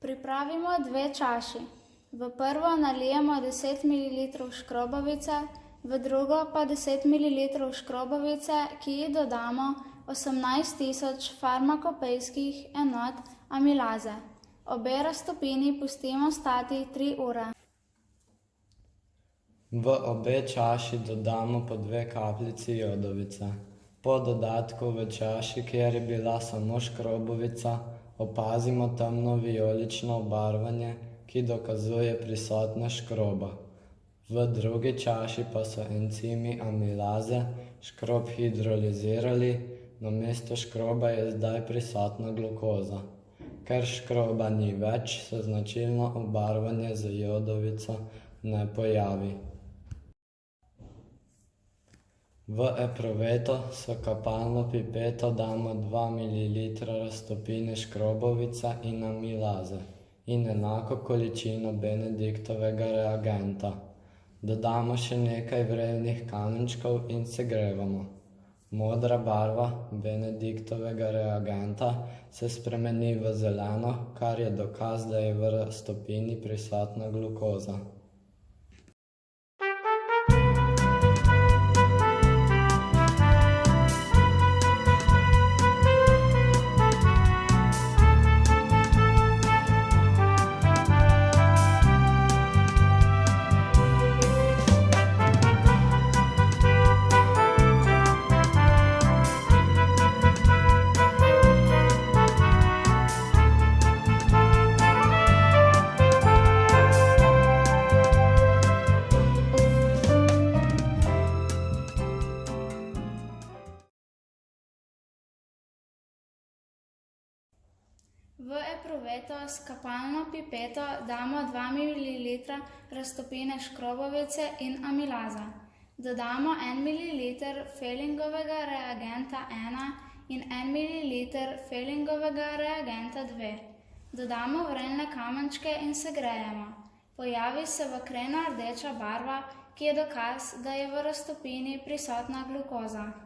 Pripravimo 2 čaši. V prvo nalijemo 10 ml škrobovice, v drugo pa 10 ml škrobovice, ki ji dodamo 18.000 farmakopejskih enot amilaze. Obe raztopini pustimo stati 3 ure. V obe čaši dodamo po 2 kapljici jodovice. Po dodatku v čaši, kjer je bila samo škrobovica, opazimo temno vijolično obarvanje, ki dokazuje prisotnost škroba. V drugi čaši pa so encimi amilaze škrob hidrolizirali, namesto škroba je zdaj prisotna glukoza. Ker škroba ni več, se značilno obarvanje z jodovico ne pojavi. V epruveto s kapalno pipeto damo 2 ml raztopine škrobovice in amilaze in enako količino benediktovega reagenta. Dodamo še nekaj vrelnih kamenčkov in segrevamo. Modra barva benediktovega reagenta se spremeni v zeleno, kar je dokaz, da je v raztopini prisotna glukoza. V epruveto s kapalno pipeto damo 2 ml raztopine škrobovice in amilaze. Dodamo 1 ml Fehlingovega reagenta 1 in 1 ml Fehlingovega reagenta 2. Dodamo vrelne kamenčke in segrejemo. Pojavi se bakreno rdeča barva, ki je dokaz, da je v raztopini prisotna glukoza.